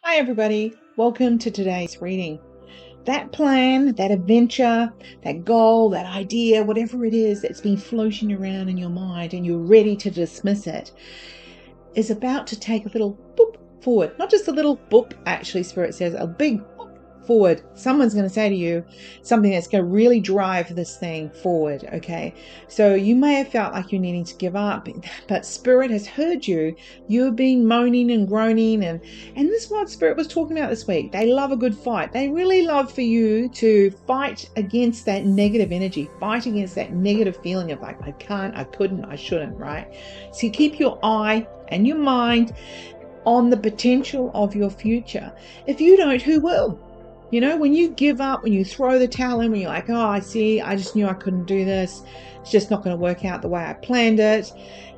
Hi, everybody. Welcome to today's reading. That plan, that adventure, that goal, that idea, whatever it is that's been floating around in your mind and you're ready to dismiss it, is about to take a little boop forward. Not just a little boop, actually, Spirit says, a big boop forward. Someone's going to say to you something that's going to really drive this thing forward, okay? So you may have felt like you're needing to give up, but Spirit has heard you. You've been moaning and groaning, and this is what Spirit was talking about this week. They love a good fight. They really love for you to fight against that negative energy, fight against that negative feeling of like, I can't, I couldn't, I shouldn't, right? So you keep your eye and your mind on the potential of your future. If you don't, who will? You know, when you give up, when you throw the towel in, when you're like, oh, I just knew I couldn't do this. It's just not going to work out the way I planned it.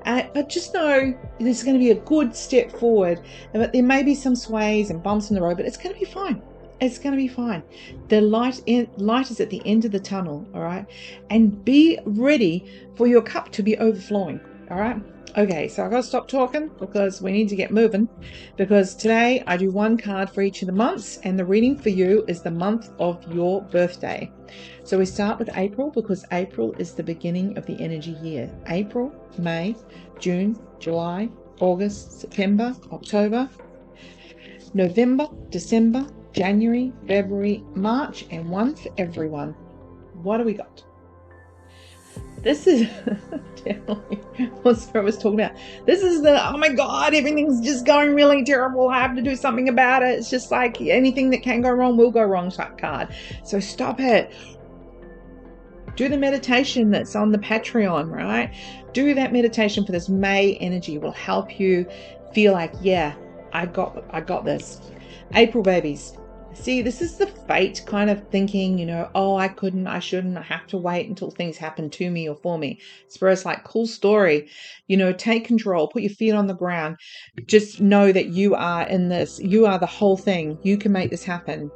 But just know there's going to be a good step forward. But there may be some sways and bumps in the road, but it's going to be fine. It's going to be fine. The light is at the end of the tunnel, all right? And be ready for your cup to be overflowing, all right? Okay, so I've got to stop talking because we need to get moving, because today I do one card for each of the months, and the reading for you is the month of your birthday. So we start with April because April is the beginning of the energy year. April, May, June, July, August, September, October, November, December, January, February, March, and one for everyone. What do we got? This is definitely what Spirit was talking about. This is the, oh my God, everything's just going really terrible. I have to do something about it. It's just like anything that can go wrong will go wrong type card. So stop it. Do the meditation that's on the Patreon, right? Do that meditation for this May energy. It will help you feel like, yeah, I got this. April babies. See, this is the fate kind of thinking, you know, oh, I couldn't, I shouldn't, I have to wait until things happen to me or for me. Spirit's like, cool story, you know, take control, put your feet on the ground. Just know that you are in this. You are the whole thing. You can make this happen.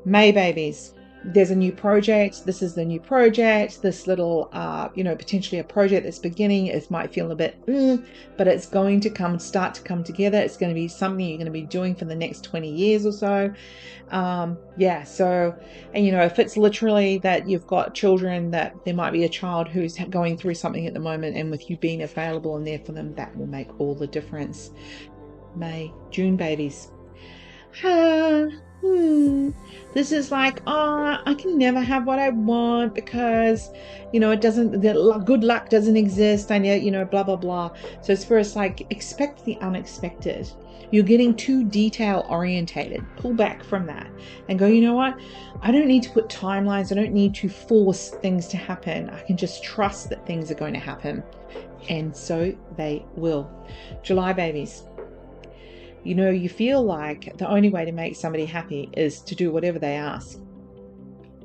May babies. There's a new project. This is the new project. This little, potentially a project that's beginning. It might feel a bit, but it's going to start to come together. It's going to be something you're going to be doing for the next 20 years or so. So, and if it's literally that you've got children, that there might be a child who's going through something at the moment, and with you being available and there for them, that will make all the difference. May, June babies. This is like, I can never have what I want because, good luck doesn't exist. I know, blah, blah, blah. So it's first like, expect the unexpected. You're getting too detail orientated. Pull back from that and go, you know what? I don't need to put timelines. I don't need to force things to happen. I can just trust that things are going to happen. And so they will. July babies. You feel like the only way to make somebody happy is to do whatever they ask.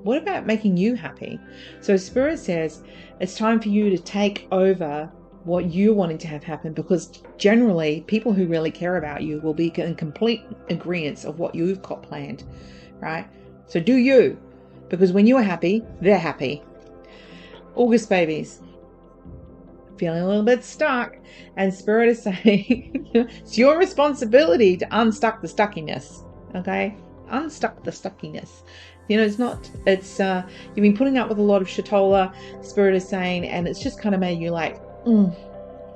What about making you happy? So Spirit says it's time for you to take over what you're wanting to have happen, because generally people who really care about you will be in complete agreement of what you've got planned, right? So do you, because when you're happy, they're happy. August babies. Feeling a little bit stuck, and Spirit is saying it's your responsibility to unstuck the stuckiness. Okay, unstuck the stuckiness. You've been putting up with a lot of shitola, Spirit is saying, and it's just kind of made you like,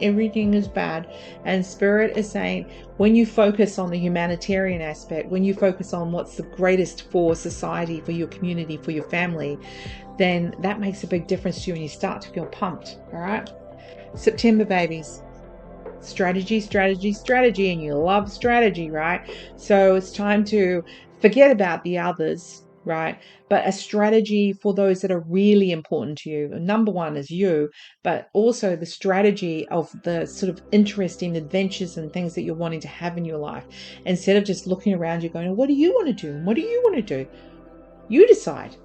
everything is bad. And Spirit is saying, when you focus on the humanitarian aspect, when you focus on what's the greatest for society, for your community, for your family, then that makes a big difference to you, and you start to feel pumped. All right. September babies. Strategy, and you love strategy, right? So it's time to forget about the others, right? But a strategy for those that are really important to you. Number one is you, but also the strategy of the sort of interesting adventures and things that you're wanting to have in your life. Instead of just looking around you going, what do you want to do? What do you want to do? You decide.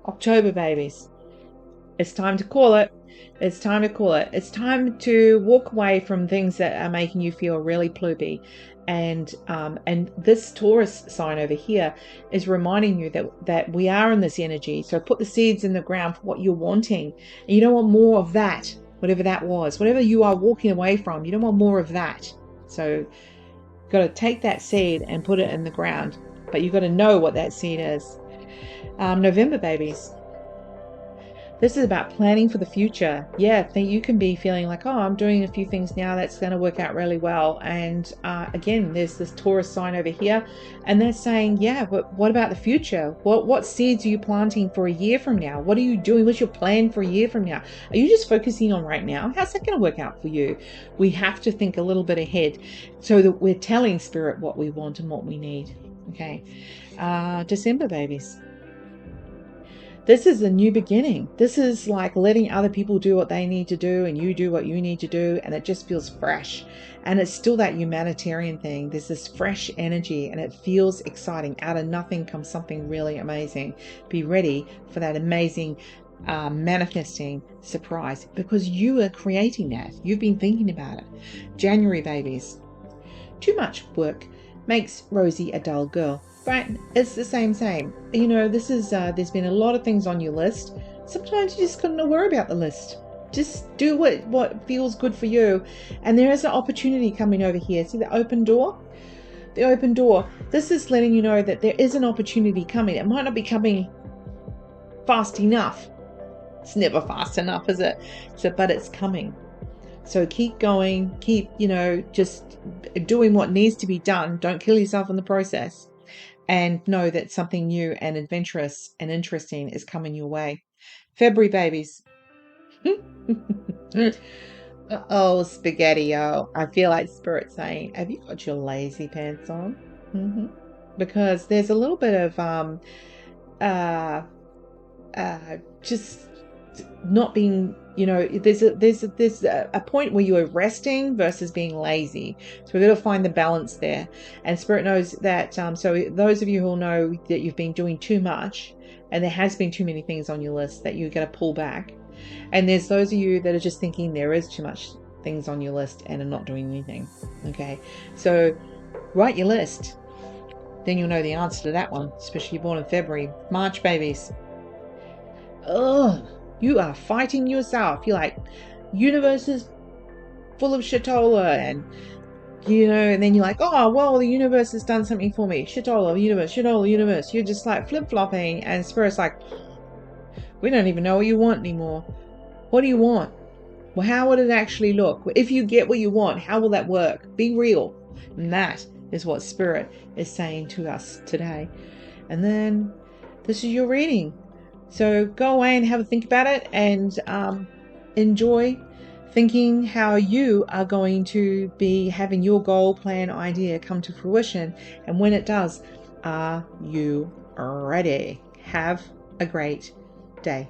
October babies. It's time to call it. It's time to call it. It's time to walk away from things that are making you feel really ploopy. And this Taurus sign over here is reminding you that we are in this energy. So put the seeds in the ground for what you're wanting. And you don't want more of that, whatever that was. Whatever you are walking away from, you don't want more of that. So You've got to take that seed and put it in the ground, but you've got to know what that seed is. November babies. This is about planning for the future. Yeah, you can be feeling like, oh, I'm doing a few things now that's going to work out really well. And again, there's this Taurus sign over here, and they're saying, yeah, but what about the future? What seeds are you planting for a year from now? What are you doing? What's your plan for a year from now? Are you just focusing on right now? How's that going to work out for you? We have to think a little bit ahead so that we're telling Spirit what we want and what we need. Okay. December babies. This is a new beginning. This is like letting other people do what they need to do and you do what you need to do, and it just feels fresh. And it's still that humanitarian thing. There's this fresh energy and it feels exciting. Out of nothing comes something really amazing. Be ready for that amazing manifesting surprise, because you are creating that. You've been thinking about it. January babies. Too much work makes Rosie a dull girl. Right, it's the same. You know, this is there's been a lot of things on your list. Sometimes you just couldn't worry about the list. Just do what feels good for you. And there is an opportunity coming over here. See the open door? The open door. This is letting you know that there is an opportunity coming. It might not be coming fast enough. It's never fast enough, is it? But it's coming. So keep going. Keep, just doing what needs to be done. Don't kill yourself in the process. And know that something new and adventurous and interesting is coming your way. February babies. Oh, spaghetti-o. I feel like Spirit saying, have you got your lazy pants on? Because there's a little bit of just not being, there's a point where you are resting versus being lazy. So we've got to find the balance there. And Spirit knows that. So those of you who know that you've been doing too much and there has been too many things on your list, that you're going to pull back. And there's those of you that are just thinking there is too much things on your list and are not doing anything. Okay. So write your list. Then you'll know the answer to that one, especially if you're born in February. March babies. Ugh. You are fighting yourself. You're like, universe is full of shitola, and and then you're like, oh well, the universe has done something for me. Shitola, universe. You're just like flip-flopping, and Spirit's like, we don't even know what you want anymore. What do you want? Well, how would it actually look? If you get what you want, how will that work? Be real. And that is what Spirit is saying to us today. And then this is your reading. So go away and have a think about it, and enjoy thinking how you are going to be having your goal, plan, idea come to fruition. And when it does, are you ready? Have a great day.